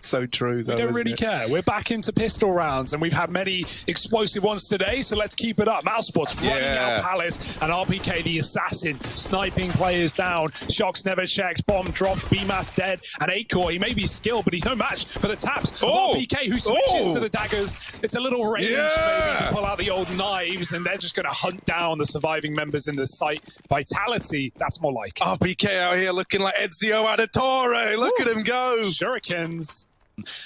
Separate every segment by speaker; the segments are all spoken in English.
Speaker 1: So true, though.
Speaker 2: We don't really care. We're back into pistol rounds, and we've had many explosive ones today, so let's keep it up. Mousesports running out Palace, and RPK, the assassin, sniping players down. Shox never checked. Bomb dropped. BMAS dead. And Acor, he may be skilled, but he's no match for the taps of RPK, who switches to the daggers. It's a little range maybe to pull out the old knives, and they're just going to hunt down the surviving members in the site. Vitality, that's more like it.
Speaker 1: RPK out here looking like Ezio Auditore. Look at him go.
Speaker 2: Shurikens.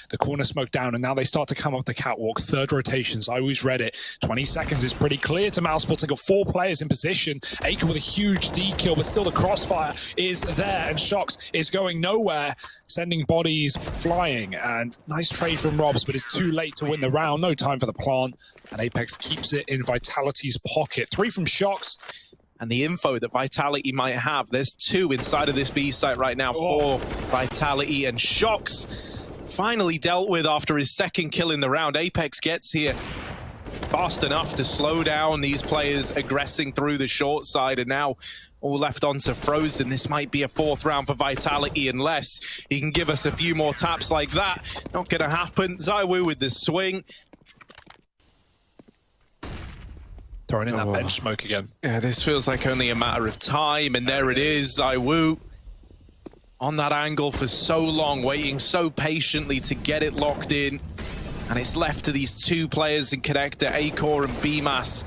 Speaker 2: The corner smoke down, and now they start to come up the catwalk. Third rotations. I always read it. 20 seconds is pretty clear to Mousesports. They've got 4 players in position. Acor with a huge D kill, but still the crossfire is there, and Shox is going nowhere, sending bodies flying. And nice trade from Robs, but it's too late to win the round. No time for the plant, and Apex keeps it in Vitality's pocket. 3 from Shox.
Speaker 1: And the info that Vitality might have, there's 2 inside of this B site right now for Vitality, and Shox finally dealt with after his second kill in the round. Apex gets here fast enough to slow down these players aggressing through the short side, and now all left onto Frozen. This might be a 4th round for Vitality unless he can give us a few more taps like that. Not gonna happen. ZywOo with the swing.
Speaker 2: Throwing in that bench smoke again.
Speaker 1: Yeah, this feels like only a matter of time, and there it is. ZywOo on that angle for so long, waiting so patiently to get it locked in. And it's left to these 2 players in connector, Acor and BMAS,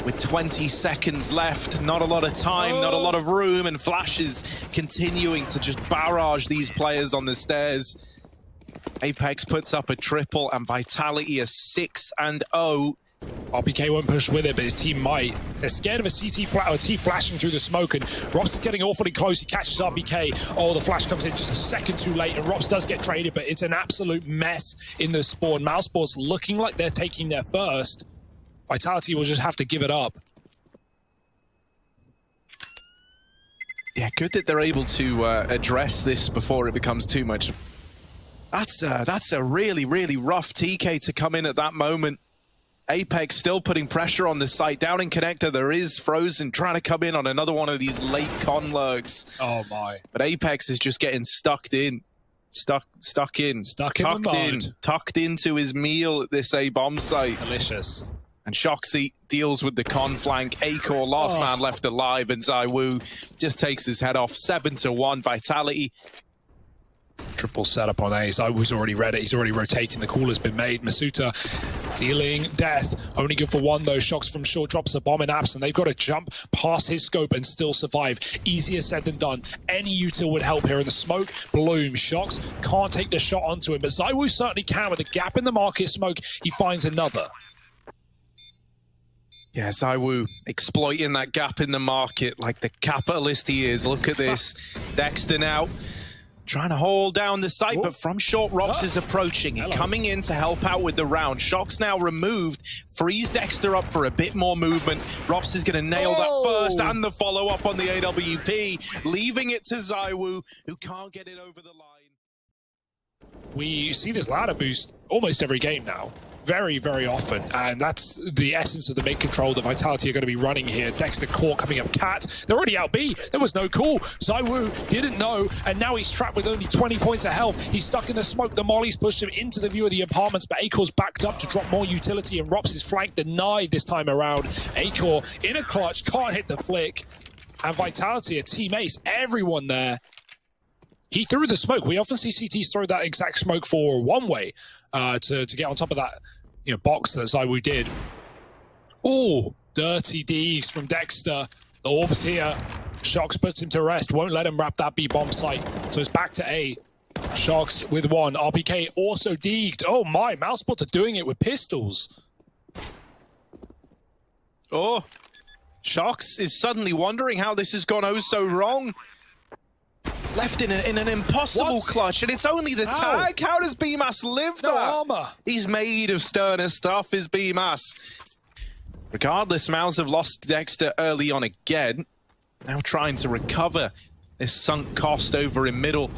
Speaker 1: with 20 seconds left. Not a lot of time, not a lot of room, and Flashes continuing to just barrage these players on the stairs. Apex puts up a triple, and Vitality is 6-0.
Speaker 2: RPK won't push with it, but his team might. They're scared of a T flashing through the smoke, and Robs is getting awfully close. He catches RPK. Oh, the flash comes in just a second too late, and Robs does get traded, but it's an absolute mess in the spawn. Mousesports looking like they're taking their first. Vitality will just have to give it up.
Speaker 1: Yeah, good that they're able to address this before it becomes too much. That's a really, really rough TK to come in at that moment. Apex still putting pressure on the site. Down in connector, there is Frozen trying to come in on another one of these late con lurks.
Speaker 2: Oh my.
Speaker 1: But Apex is just getting tucked in tucked into his meal at this A bomb site.
Speaker 2: Delicious.
Speaker 1: And Shoxy deals with the con flank. Acor, last man left alive, and ZywOo just takes his head off. 7-1 Vitality.
Speaker 2: Triple setup on A. ZywOo's already read it. He's already rotating. The call has been made. Masuta dealing death. Only good for 1 though. Shox from short drops a bomb in apps, and they've got to jump past his scope and still survive. Easier said than done. Any util would help here in the smoke. Bloom. Shox can't take the shot onto him, but ZywOo certainly can. With a gap in the market smoke, he finds another.
Speaker 1: Yeah, ZywOo exploiting that gap in the market like the capitalist he is. Look at this. Dexter now trying to hold down the site, but from short, Robs is approaching. He's coming in to help out with the round. Shox now removed, frees Dexter up for a bit more movement. Robs is going to nail that first and the follow-up on the AWP, leaving it to ZywOo, who can't get it over the line.
Speaker 2: We see this ladder boost almost every game now. Very, very often, and that's the essence of the mid control that Vitality are going to be running here. Dexter caught coming up cat. They're already out B. There was no call. ZywOo didn't know, and now he's trapped with only 20 points of health. He's stuck in the smoke. The mollies pushed him into the view of the apartments, but Acor's backed up to drop more utility, and Robs' flank denied this time around. Acor in a clutch, can't hit the flick, and Vitality, a team ace, everyone there. He threw the smoke. We often see CTs throw that exact smoke for one way to get on top of that box that ZywOo did. Oh, dirty D's from Dexter. The orb's here. Shox puts him to rest. Won't let him wrap that B bomb site. So it's back to A. Shox with 1. RPK also deeged. Oh my, Mousesports are doing it with pistols.
Speaker 1: Oh, Shox is suddenly wondering how this has gone oh so wrong. Left in an impossible clutch, and it's only the tag. How does BMAS live that?
Speaker 2: Armor.
Speaker 1: He's made of sterner stuff, is BMAS. Regardless, Mouse have lost Dexter early on again. Now trying to recover this sunk cost over in middle.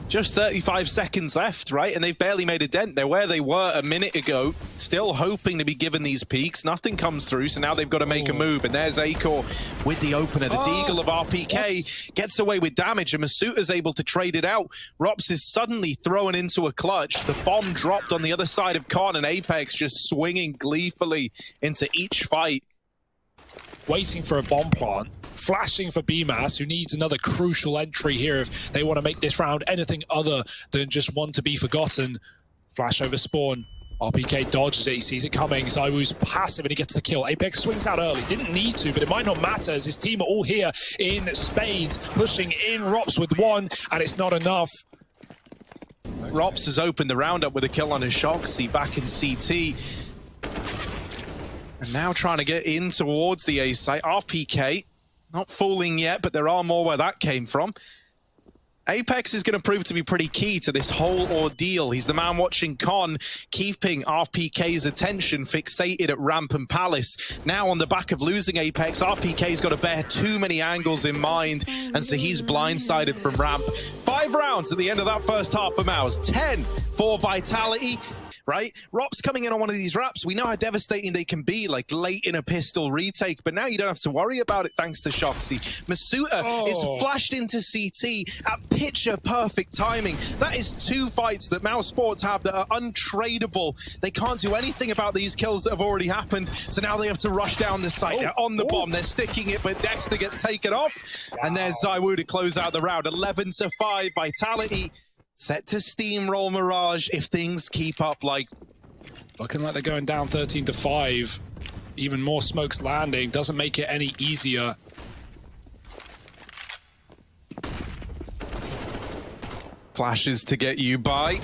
Speaker 1: Just 35 seconds left, right? And they've barely made a dent. They're where they were a minute ago, still hoping to be given these peaks. Nothing comes through, so now they've got to make a move. And there's Acor with the opener. The Deagle of RPK gets away with damage, and Masuuta's able to trade it out. Rops is suddenly thrown into a clutch. The bomb dropped on the other side of Con, and Apex just swinging gleefully into each fight.
Speaker 2: Waiting for a bomb plant, flashing for BMAS, who needs another crucial entry here if they want to make this round anything other than just one to be forgotten. Flash over spawn. RPK dodges it, he sees it coming. ZywOo's passive and he gets the kill. Apex swings out early, didn't need to, but it might not matter as his team are all here in spades, pushing in Rops with one, and it's not enough.
Speaker 1: Rops has opened the round up with a kill on his Shoxy back in CT. And now trying to get in towards the A site. RPK, not fooling yet, but there are more where that came from. Apex is going to prove to be pretty key to this whole ordeal. He's the man watching Con, keeping RPK's attention fixated at Ramp and Palace. Now on the back of losing Apex, RPK's got to bear too many angles in mind, and so he's blindsided from Ramp. 5 rounds at the end of that first half for Mouse. 10 for Vitality. Right? Rops coming in on one of these raps, we know how devastating they can be, like late in a pistol retake, but now you don't have to worry about it thanks to Shoxy. Masuuta is flashed into CT at picture-perfect timing. That is 2 fights that Mousesports have that are untradeable. They can't do anything about these kills that have already happened, so now they have to rush down the site. They're on the bomb, they're sticking it, but Dexter gets taken off, and there's ZywOo to close out the round. 11-5, Vitality. Set to steamroll Mirage if things keep up like...
Speaker 2: Looking like they're going down 13-5. Even more smokes landing. Doesn't make it any easier.
Speaker 1: Flashes to get you by.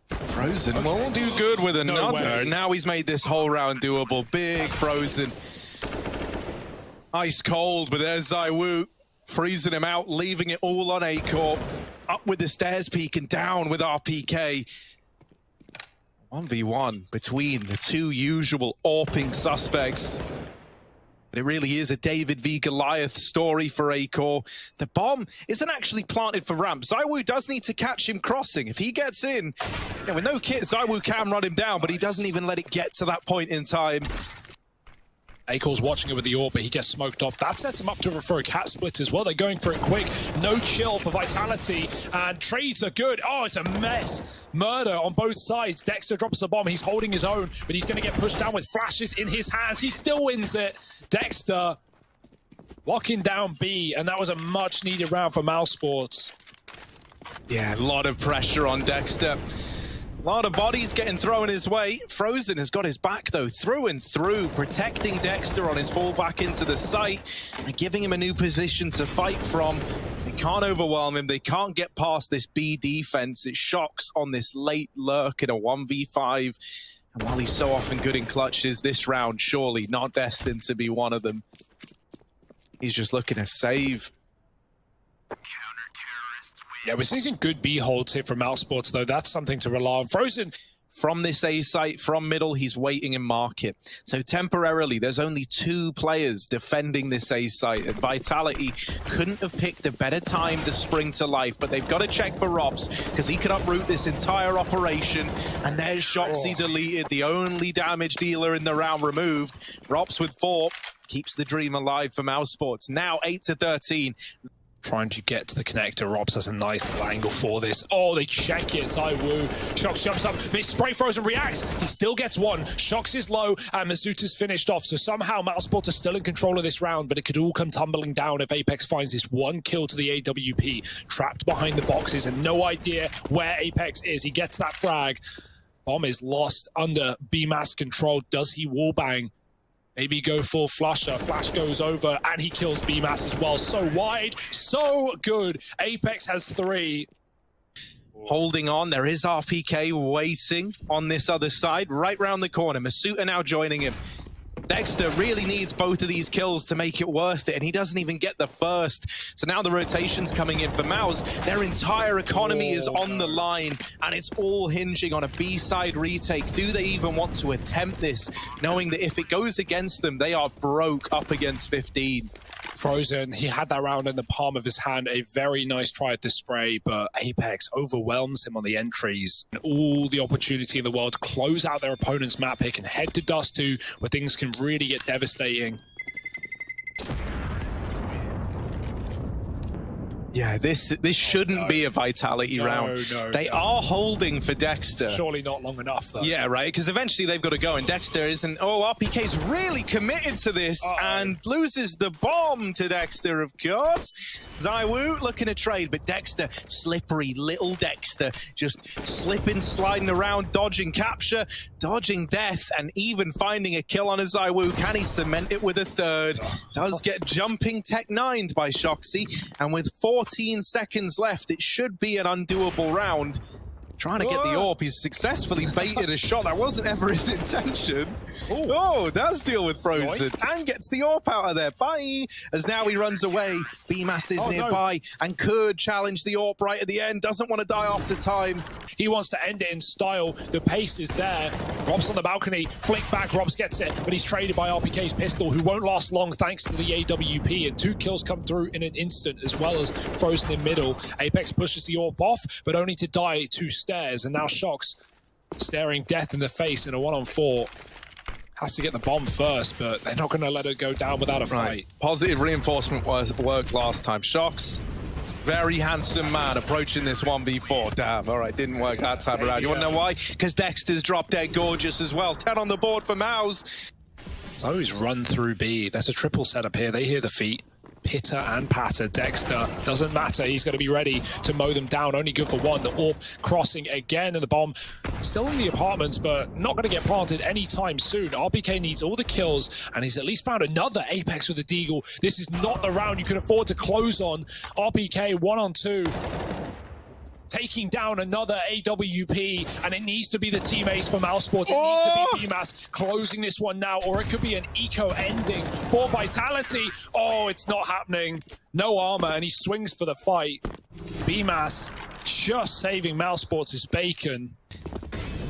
Speaker 1: Frozen won't do good with another. Now he's made this whole round doable. Big Frozen. Ice cold, but there's ZywOo. Freezing him out, leaving it all on Acor. Up with the stairs peak and down with RPK. 1v1 between the 2 usual AWPing suspects. But it really is a David v Goliath story for Acor. The bomb isn't actually planted for Ramp. ZywOo does need to catch him crossing. If he gets in, with no kit, ZywOo can run him down, but he doesn't even let it get to that point in time.
Speaker 2: Acor's watching it with the AWP, but he gets smoked off. That sets him up for a cat split as well. They're going for it quick. No chill for Vitality, and trades are good. Oh, it's a mess. Murder on both sides. Dexter drops the bomb. He's holding his own, but he's going to get pushed down with flashes in his hands. He still wins it. Dexter locking down B, and that was a much-needed round for Mousesports.
Speaker 1: Yeah, a lot of pressure on Dexter. A lot of bodies getting thrown his way. Frozen has got his back, though, through and through, protecting Dexter on his fall back into the site and giving him a new position to fight from. They can't overwhelm him. They can't get past this B defense. It shocks on this late lurk in a 1v5. And while he's so often good in clutches, this round surely not destined to be one of them. He's just looking to save.
Speaker 2: Yeah, we're seeing some good B holds here from Mousesports, though. That's something to rely on. Frozen.
Speaker 1: From this A site, from middle, he's waiting in market. So temporarily, there's only 2 players defending this A site. And Vitality couldn't have picked a better time to spring to life, but they've got to check for Rops, because he could uproot this entire operation. And there's Shoxy deleted, the only damage dealer in the round removed. Rops with 4 keeps the dream alive for Mousesports. Now 8-13.
Speaker 2: Trying to get to the connector. Rops has a nice little angle for this. Oh, they check it. ZywOo. Shox jumps up. But spray Frozen reacts. He still gets one. Shox is low, and Masuuta's finished off. So somehow Mousesports are still in control of this round, but it could all come tumbling down if Apex finds this one kill to the AWP. Trapped behind the boxes and no idea where Apex is. He gets that frag. Bomb is lost under BMAS control. Does he wallbang? Maybe go full flusher. Flash goes over, and he kills BMAS as well. So wide, so good. Apex has 3.
Speaker 1: Holding on, there is RPK waiting on this other side, right round the corner. Masuuta now joining him. Dexter really needs both of these kills to make it worth it, and he doesn't even get the first. So now the rotation's coming in for Mouse. Their entire economy is on the line, and it's all hinging on a B-side retake. Do they even want to attempt this, knowing that if it goes against them, they are broke up against 15?
Speaker 2: Frozen, he had that round in the palm of his hand. A very nice try at the spray, but Apex overwhelms him on the entries. And all the opportunity in the world to close out their opponent's map pick and head to Dust 2, where things can really get devastating.
Speaker 1: Yeah, this shouldn't be a Vitality round. They are holding for Dexter.
Speaker 2: Surely not long enough, though.
Speaker 1: Yeah, right, because eventually they've got to go, and Dexter isn't. Oh, RPK's really committed to this and loses the bomb to Dexter, of course. ZywOo looking to trade, but Dexter, slippery little Dexter, just slipping, sliding around, dodging capture, dodging death, and even finding a kill on a ZywOo. Can he cement it with a third? Does get jumping tech 9'd by Shoxy, and with 14 seconds left, it should be an undoable round. Trying to get the AWP, he's successfly baited a shot. That wasn't ever his intention. Oh, does deal with Frozen and gets the AWP out of there. Bye! As now he runs away. BMAS is nearby and could challenge the AWP right at the end. Doesn't want to die after time.
Speaker 2: He wants to end it in style. The pace is there. Rob's on the balcony. Flick back. Robs gets it, but he's traded by RPK's pistol, who won't last long thanks to the AWP. And 2 kills come through in an instant, as well as Frozen in middle. Apex pushes the AWP off, but only to die 2 stairs. And now Shox staring death in the face in a 1-on-4. Has to get the bomb first, but they're not going to let it go down without a fight.
Speaker 1: Positive reinforcement worked last time. Shox, very handsome man, approaching this 1v4. Damn, all right, didn't work that time around. You want to know why? Because Dexter's dropped dead gorgeous as well. 10 on the board for Mouse.
Speaker 2: So he's run through B. There's a triple setup here. They hear the feet. Pitter and patter. Dexter, doesn't matter. He's going to be ready to mow them down. Only good for 1. The AWP crossing again, and the bomb still in the apartments, but not going to get planted anytime soon. RPK needs all the kills, and he's at least found another Apex with a deagle. This is not the round you can afford to close on. RPK 1-on-2. Taking down another AWP, and it needs to be the teammates for Mousesports. It needs to be BMAS closing this one now, or it could be an eco ending for Vitality. Oh, it's not happening. No armor, and he swings for the fight. BMAS just saving Mousesports' bacon.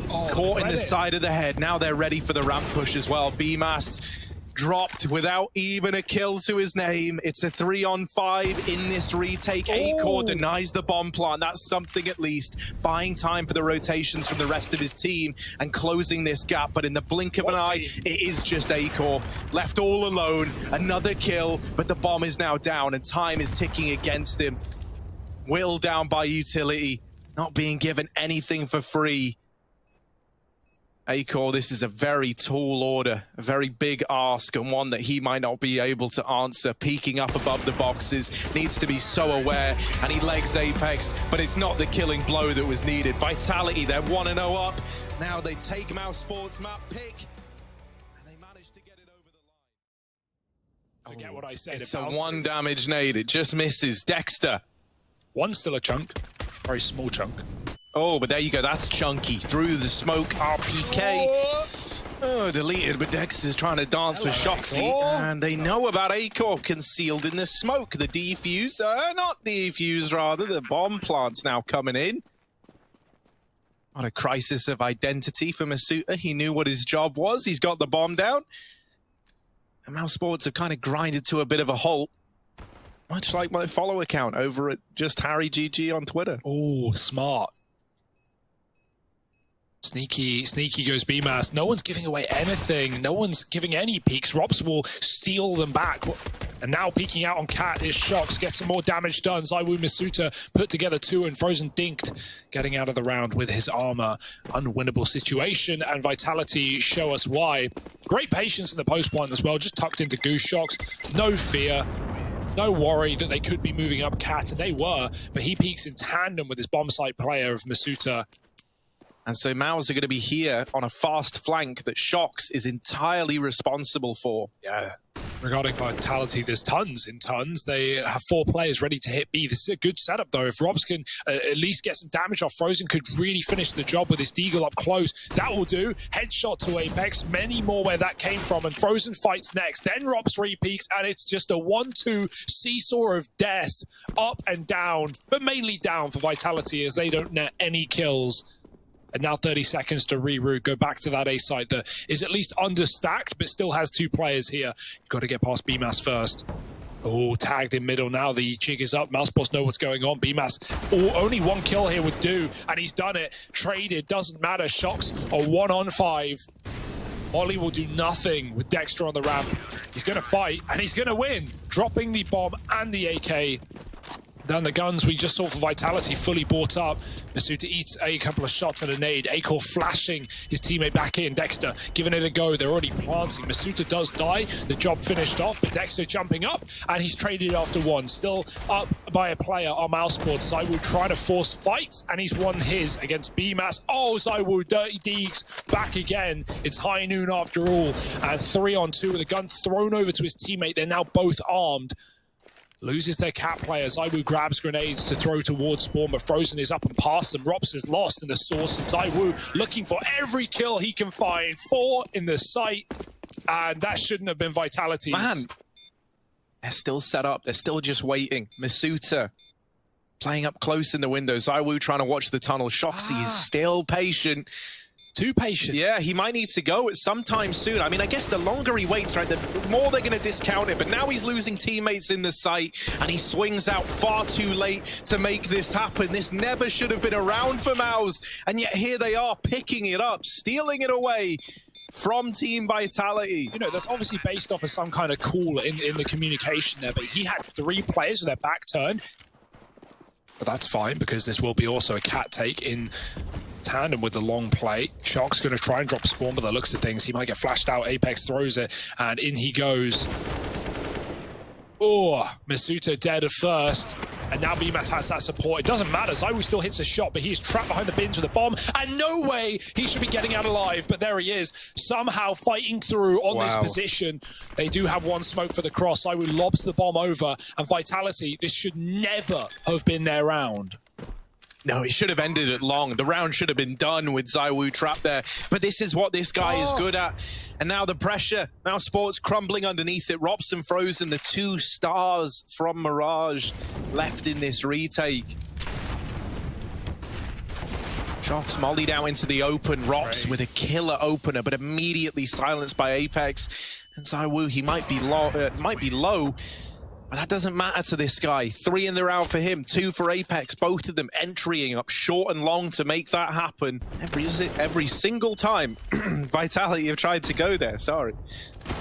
Speaker 1: Caught in the side of the head. Now they're ready for the ramp push as well. BMAS dropped without even a kill to his name. It's a 3-on-5 in this retake. Acor denies the bomb plant. That's something at least. Buying time for the rotations from the rest of his team and closing this gap. But in the blink of an eye, it is just Acor. Left all alone. Another kill, but the bomb is now down and time is ticking against him. Will down by utility. Not being given anything for free. Acor, this is a very tall order, a very big ask, and one that he might not be able to answer. Peeking up above the boxes, needs to be so aware, and he legs Apex, but it's not the killing blow that was needed. Vitality, they're 1-0 up. Now they take Mousesports map pick, and they manage to get it over the line.
Speaker 2: Forget what I said.
Speaker 1: It's a 1 damage nade, it just misses. Dexter.
Speaker 2: 1's still a chunk, very small chunk.
Speaker 1: Oh, but there you go. That's chunky. Through the smoke, RPK. Oh, deleted, but Dexter's trying to dance with Shoxy. And they know about Acor concealed in the smoke. The defuse, not defuse, rather. The bomb plant's now coming in. What a crisis of identity for Masuta. He knew what his job was. He's got the bomb down. And Mousesports have kind of grinded to a bit of a halt. Much like my follow account over at just HarryGG on Twitter.
Speaker 2: Oh, smart. Sneaky goes BMAS. No one's giving away anything. No one's giving any peeks. Robs will steal them back. And now peeking out on Cat is Shox. Gets some more damage done. ZywOo Masuta put together 2 and Frozen dinked. Getting out of the round with his armor. Unwinnable situation, and Vitality show us why. Great patience in the post point as well. Just tucked into Goose. Shox. No fear. No worry that they could be moving up Cat, and they were. But he peeks in tandem with his bomb site player of Masuta.
Speaker 1: And so Mouse are going to be here on a fast flank that Shox is entirely responsible for.
Speaker 2: Yeah. Regarding Vitality, there's tons in tons. They have 4 players ready to hit B. This is a good setup, though. If Robs can at least get some damage off, Frozen could really finish the job with his deagle up close. That will do. Headshot to Apex. Many more where that came from. And Frozen fights next. Then Robs repeaks, and it's just a 1-2 seesaw of death. Up and down, but mainly down for Vitality as they don't net any kills. And now 30 seconds to reroute, go back to that A site that is at least understacked, but still has 2 players here. You've got to get past BMAS first. Oh, tagged in middle now. The jig is up. Mousesports know what's going on. BMAS, only one kill here would do, and he's done it. Traded, doesn't matter. Shocks are 1 on 5. Ollie will do nothing with Dexter on the ramp. He's going to fight, and he's going to win. Dropping the bomb and the AK. Then the guns we just saw for Vitality fully bought up. Masuta eats a couple of shots and a nade. Acor flashing his teammate back in. Dexter giving it a go. They're already planting. Masuta does die. The job finished off, but Dexter jumping up, and he's traded after one. Still up by a player on Mousesports. Zywoo trying to force fights, and he's won his against BMAS. Oh, Zywoo, Dirty Deeks back again. It's high noon after all. And 3 on 2 with a gun thrown over to his teammate. They're now both armed. Loses their cat player. Zywoo grabs grenades to throw towards Spawn, but Frozen is up and past them. Rops is lost in the source, and Zywoo looking for every kill he can find. 4 in the sight, and that shouldn't have been Vitality's.
Speaker 1: Man, they're still set up. They're still just waiting. Masuta playing up close in the window. Zywoo trying to watch the tunnel. Shoxy is still patient.
Speaker 2: Too patient.
Speaker 1: Yeah, he might need to go at some time soon. I mean, I guess the longer he waits, right, the more they're going to discount it. But now he's losing teammates in the site, and he swings out far too late to make this happen. This never should have been around for Mouse, and yet here they are picking it up, stealing it away from Team Vitality.
Speaker 2: You know, that's obviously based off of some kind of call in the communication there, but he had 3 players with their back turned. But that's fine, because this will be also a cat take in tandem with the long play. Shock's going to try and drop Spawn, but the looks of things, he might get flashed out. Apex throws it, and in he goes. Oh, Masuta dead at first. And now BMAS has that support. It doesn't matter. Zywoo still hits a shot, but he's trapped behind the bins with a bomb. And no way he should be getting out alive. But there he is, somehow fighting through on this position. They do have 1 smoke for the cross. Zywoo lobs the bomb over. And Vitality, this should never have been their round.
Speaker 1: No, it should have ended at long. The round should have been done with Zywoo trapped there. But this is what this guy is good at. And now the pressure. Mousesports crumbling underneath it. Rops and Frozen, the 2 stars from Mirage left in this retake. Shocks mollied out into the open. Rops with a killer opener, but immediately silenced by Apex. And Zywoo, he might be low. But that doesn't matter to this guy. 3 in the round for him, 2 for Apex, both of them entrying up short and long to make that happen. Every single time Vitality have tried to go there, sorry.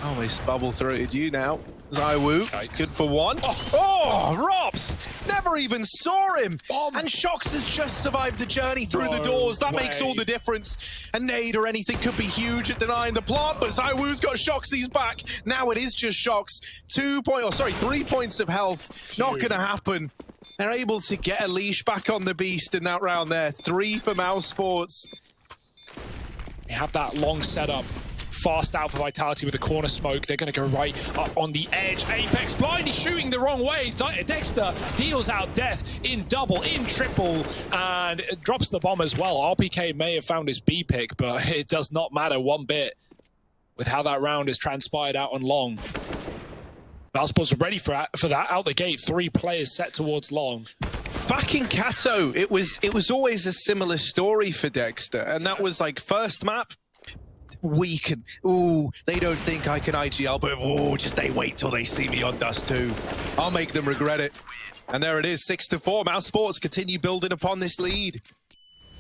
Speaker 1: Almost bubble-throated you now. Zywoo, good for 1. Oh, Rops! Never even saw him! And Shox has just survived the journey through the doors. That makes all the difference. A nade or anything could be huge at denying the plant, but Zywoo's got Shoxy's back. Now it is just Shox. 3 points of health. Not gonna happen. They're able to get a leash back on the beast in that round there. 3 for Mousesports.
Speaker 2: They have that long setup. Fast out for Vitality with a corner smoke. They're going to go right up on the edge. Apex blind, he's shooting the wrong way. Dexter deals out death in double, in triple, and drops the bomb as well. RPK may have found his B pick, but it does not matter one bit with how that round has transpired out on long. Mousesports are ready for that. Out the gate, 3 players set towards long.
Speaker 1: Back in Kato, it was always a similar story for Dexter, and that was like first map, we can, they don't think I can IGL, but just they wait till they see me on Dust 2. I'll make them regret it. And there it is, 6-4. Mousesports continue building upon this lead.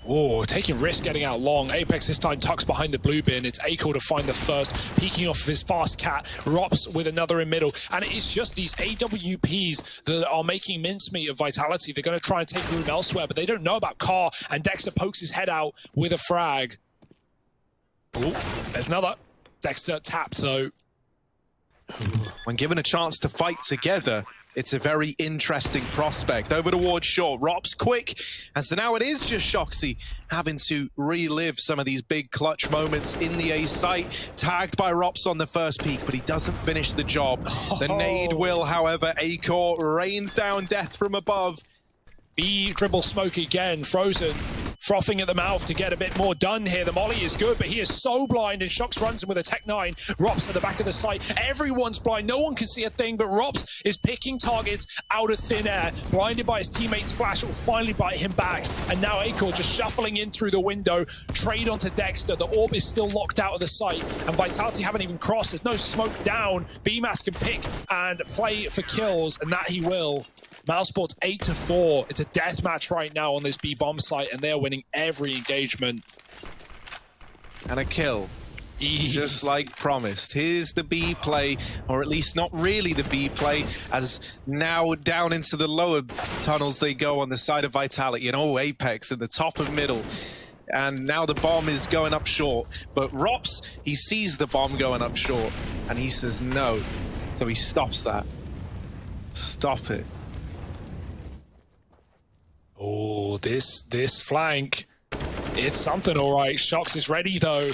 Speaker 2: Oh, taking risks getting out long. Apex this time tucks behind the blue bin. It's Acor to find the first, peeking off of his fast cat. Rops with another in middle. And it is just these AWPs that are making mincemeat of Vitality. They're going to try and take room elsewhere, but they don't know about Carr. And Dexter pokes his head out with a frag. Oh, there's another. Dexter tapped, though.
Speaker 1: When given a chance to fight together, it's a very interesting prospect. Over towards short. Rops quick. And so now it is just Shoxy having to relive some of these big clutch moments in the A site. Tagged by Rops on the first peak, but he doesn't finish the job. The nade will, however. Acor rains down death from above.
Speaker 2: B dribble smoke again. Frozen frothing at the mouth to get a bit more done here. The molly is good, but he is so blind, and Shox runs in with a Tech 9. Rops at the back of the site. Everyone's blind. No one can see a thing, but Rops is picking targets out of thin air. Blinded by his teammate's flash, will finally bite him back. And now Acor just shuffling in through the window. Trade onto Dexter. The orb is still locked out of the site, and Vitality haven't even crossed. There's no smoke down. BMAS can pick and play for kills, and that he will. Mousesports 8-4. It's a death match right now on this B bomb site, and they're winning every engagement.
Speaker 1: And a kill. Just like promised. Here's the B play, or at least not really the B play, as now down into the lower tunnels they go on the side of Vitality. And oh, Apex in the top of middle. And now the bomb is going up short. But Rops, he sees the bomb going up short, and he says no. So he stops that. Stop it.
Speaker 2: Oh, this flank. It's something, all right. Shox is ready, though.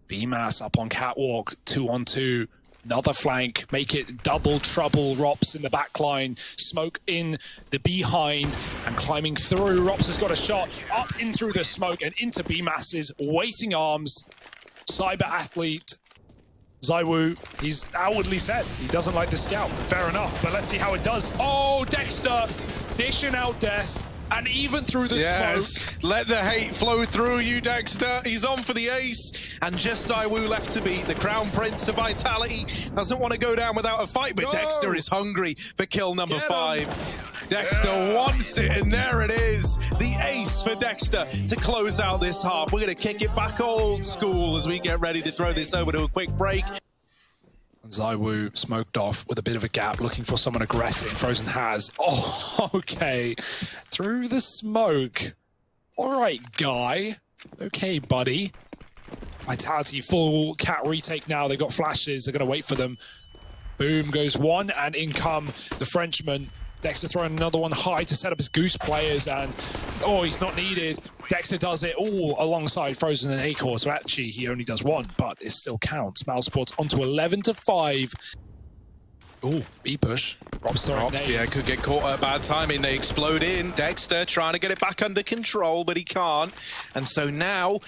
Speaker 2: BMAS up on catwalk, 2-on-2. Another flank. Make it double trouble. Rops in the back line. Smoke in the behind and climbing through. Rops has got a shot up in through the smoke and into BMAS's waiting arms. Cyber athlete ZywOo, he's outwardly said he doesn't like the scout. Fair enough, but let's see how it does. Oh, Dexter dishing out death. And even through the smoke.
Speaker 1: Let the hate flow through you, Dexter. He's on for the ace. And just ZywOo left to beat. The Crown Prince of Vitality doesn't want to go down without a fight, but Dexter is hungry for kill number 5. Dexter wants it, and there it is. The ace for Dexter to close out this half. We're going to kick it back old school as we get ready to throw this over to a quick break.
Speaker 2: ZywOo smoked off with a bit of a gap, looking for someone aggressing. Frozen has. Oh, okay. Through the smoke. All right, guy. Okay, buddy. Vitality full cat retake now. They've got flashes. They're going to wait for them. Boom goes one, and in come the Frenchman. Dexter throwing another one high to set up his goose players, and oh, he's not needed. Dexter does it all alongside Frozen and Acor, so actually he only does one, but it still counts. Mousesports onto 11-5. Oh, B push. Rops throwing nades.
Speaker 1: Yeah, could get caught at bad timing. They explode in. Dexter trying to get it back under control, but he can't. And so now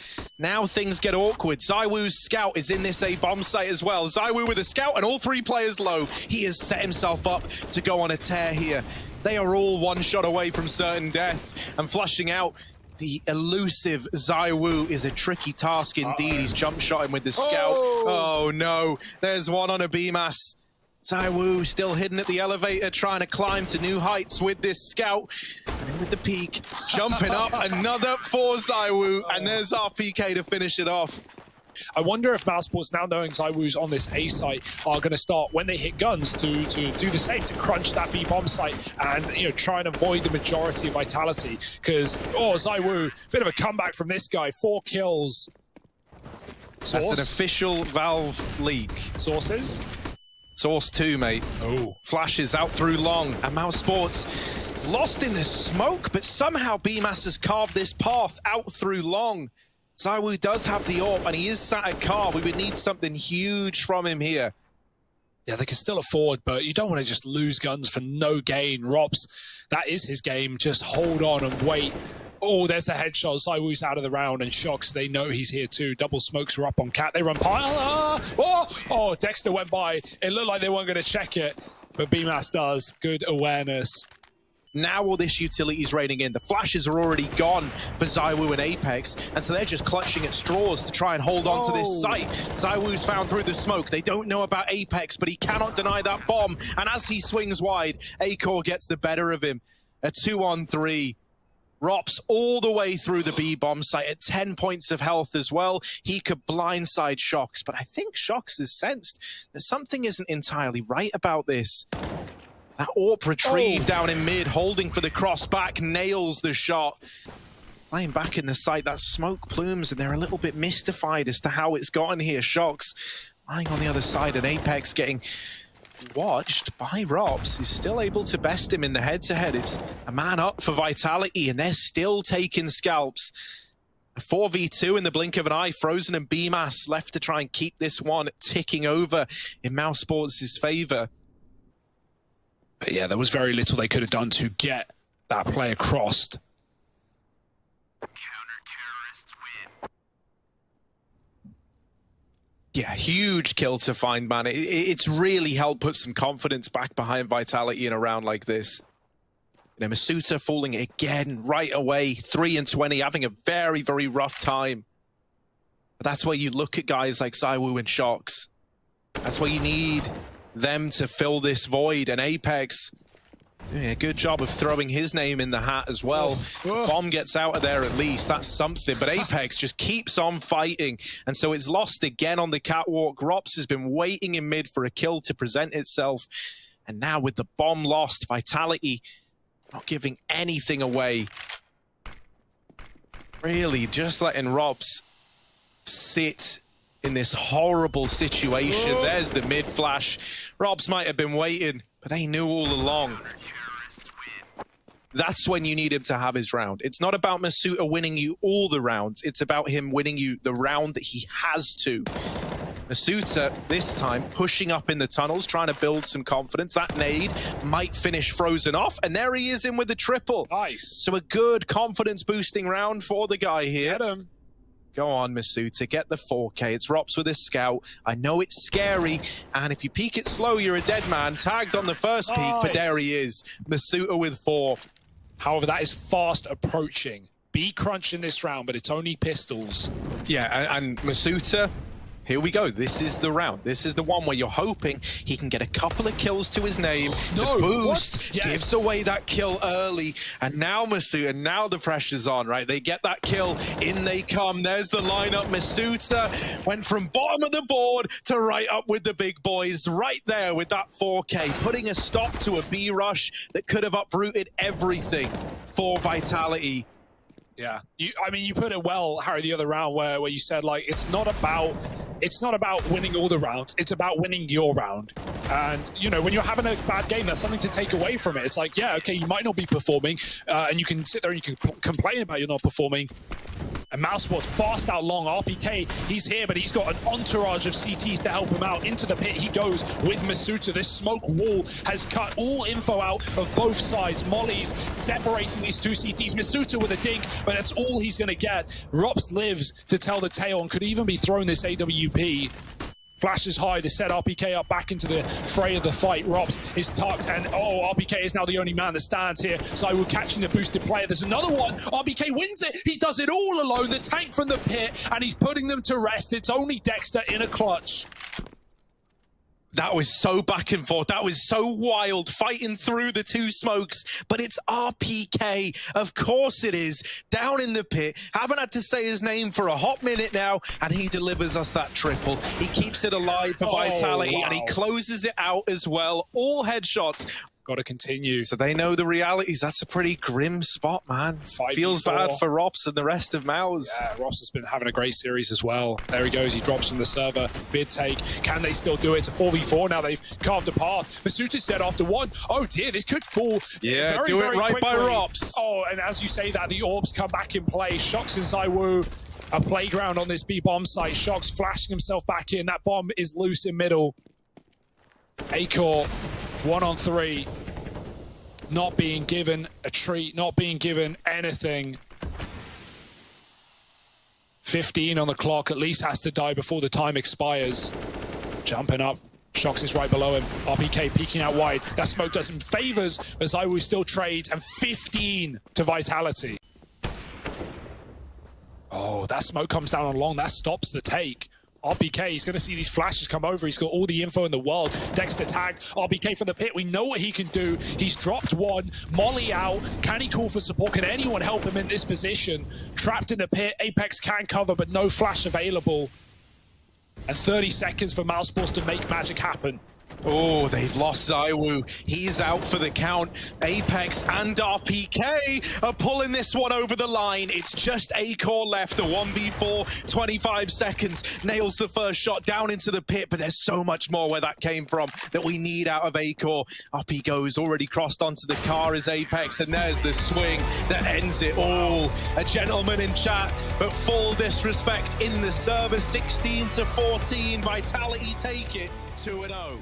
Speaker 1: things get awkward. ZywOo's scout is in this A bomb site as well. ZywOo with a scout and all 3 players low. He has set himself up to go on a tear here. They are all one shot away from certain death. And flushing out the elusive ZywOo is a tricky task indeed. He's jump shotting with the scout. Oh no, there's one on a BMAS. ZywOo still hidden at the elevator, trying to climb to new heights with this scout. And with the peak, jumping up, another for ZywOo, and there's our PK to finish it off.
Speaker 2: I wonder if Mousesports, now knowing ZywOo's on this A site, are going to start, when they hit guns, to do the same, to crunch that B bomb site and, you know, try and avoid the majority of Vitality. Because, oh, ZywOo, bit of a comeback from this guy, 4 kills. Source?
Speaker 1: That's an official Valve leak.
Speaker 2: Sources?
Speaker 1: Source 2, mate.
Speaker 2: Oh.
Speaker 1: Flashes out through long, and Mousesports lost in the smoke, but somehow BMAS has carved this path out through long. ZywOo does have the AWP, and he is sat at car. We would need something huge from him here.
Speaker 2: Yeah, they can still afford, but you don't want to just lose guns for no gain. Rops, that is his game. Just hold on and wait. Oh, there's the headshot. ZywOo's out of the round, and Shox, they know he's here too. Double smokes are up on Cat. They run past. Oh, Dexter went by. It looked like they weren't going to check it, but BMAS does. Good awareness.
Speaker 1: Now all this utility is raining in. The flashes are already gone for ZywOo and Apex, and so they're just clutching at straws to try and hold on to this site. ZywOo's found through the smoke. They don't know about Apex, but he cannot deny that bomb. And as he swings wide, Acor gets the better of him. A 2-on-3. Rops all the way through the B bomb site at 10 points of health as well. He could blindside Shox, but I think Shox has sensed that something isn't entirely right about this. That AWP retrieve down in mid, holding for the cross back, nails the shot. Lying back in the site, that smoke plumes, and they're a little bit mystified as to how it's gotten here. Shox lying on the other side, and Apex getting watched by Rops. He's still able to best him in the head-to-head. It's a man up for Vitality, and they're still taking scalps. A 4v2 in the blink of an eye. Frozen and BMAS left to try and keep this one ticking over in Mousesports' favor.
Speaker 2: Yeah, there was very little they could have done to get that player crossed.
Speaker 1: Yeah, huge kill to find, man. It's really helped put some confidence back behind Vitality in a round like this. You know, Masuta falling again right away, 3-20, having a very, very rough time. But that's where you look at guys like ZywOo and Shox. That's where you need them to fill this void. And Apex, doing a good job of throwing his name in the hat as well. Bomb gets out of there at least, that's something. But Apex just keeps on fighting. And so it's lost again on the catwalk. Rops has been waiting in mid for a kill to present itself. And now with the bomb lost, Vitality not giving anything away. Really just letting Rops sit in this horrible situation. There's the mid flash. Rops might have been waiting, but they knew all along. That's when you need him to have his round. It's not about Masuta winning you all the rounds. It's about him winning you the round that he has to. Masuta, this time, pushing up in the tunnels, trying to build some confidence. That nade might finish frozen off, and there he is in with the triple.
Speaker 2: Nice.
Speaker 1: So a good confidence-boosting round for the guy here.
Speaker 2: Get him.
Speaker 1: Go on, Masuta, get the 4K. It's Rops with his scout. I know it's scary, and if you peek it slow, you're a dead man. Tagged on the first peek, but there he is. Masuta with 4.
Speaker 2: However, that is fast approaching. Be crunch in this round, but it's only pistols.
Speaker 1: Yeah, and Masuta, here we go. This is the round. This is the one where you're hoping he can get a couple of kills to his name.
Speaker 2: No,
Speaker 1: the boost gives away that kill early. And now Masuta, now the pressure's on, right? They get that kill, in they come. There's the lineup. Masuta went from bottom of the board to right up with the big boys, right there with that 4K, putting a stop to a B rush that could have uprooted everything for Vitality.
Speaker 2: Yeah, I mean, you put it well, Harry, the other round where you said, like, it's not about winning all the rounds, it's about winning your round. And, you know, when you're having a bad game, there's something to take away from it. It's like, yeah, okay, you might not be performing, and you can sit there and you can complain about you're not performing. And Mousesports fast out long. RPK, he's here, but he's got an entourage of CTs to help him out. Into the pit he goes with Masuta. This smoke wall has cut all info out of both sides. Molly's separating these two CTs. Masuta with a dig, but that's all he's going to get. Rops lives to tell the tale and could even be thrown this AWP. Flashes high to set RPK up back into the fray of the fight. Rops is tucked, and RPK is now the only man that stands here. ZywOo catching the boosted player. There's another one. RPK wins it. He does it all alone. The tank from the pit, and he's putting them to rest. It's only Dexter in a clutch.
Speaker 1: That was so back and forth. That was so wild, fighting through the two smokes. But it's RPK. Of course it is. Down in the pit. Haven't had to say his name for a hot minute now. And he delivers us that triple. He keeps it alive for Vitality. Wow. And he closes it out as well. All headshots.
Speaker 2: Got to continue.
Speaker 1: So they know the realities. That's a pretty grim spot, man. Feels bad for Rops and the rest of Mouse.
Speaker 2: Yeah, Rops has been having a great series as well. There he goes. He drops from the server. Bid take. Can they still do it? It's a 4v4 now. They've carved a path. Masuta said after one, oh dear, this could fall.
Speaker 1: Yeah,
Speaker 2: very,
Speaker 1: do it
Speaker 2: very
Speaker 1: right
Speaker 2: quickly.
Speaker 1: by Rops.
Speaker 2: Oh, and as you say that, the orbs come back in play. Shox and ZywOo, a playground on this B bomb site. Shox flashing himself back in. That bomb is loose in middle. Acor, 1-on-3. Not being given a treat, not being given anything. 15 on the clock, at least has to die before the time expires. Jumping up, Shox is right below him. RPK peeking out wide. That smoke does him favors as ZywOo still trades, and 15 to Vitality. Oh, that smoke comes down on long, that stops the take. RPK, he's going to see these flashes come over. He's got all the info in the world. Dexter tagged. RPK from the pit. We know what he can do. He's dropped one. Molly out. Can he call for support? Can anyone help him in this position? Trapped in the pit. Apex can cover, but no flash available. And 30 seconds for Mousesports to make magic happen.
Speaker 1: Oh, they've lost ZywOo. He's out for the count. Apex and RPK are pulling this one over the line. It's just Acor left, a 1v4, 25 seconds. Nails the first shot down into the pit, but there's so much more where that came from that we need out of Acor. Up he goes, already crossed onto the car is Apex, and there's the swing that ends it all. A gentleman in chat, but full disrespect in the server. 16-14, Vitality take it 2-0.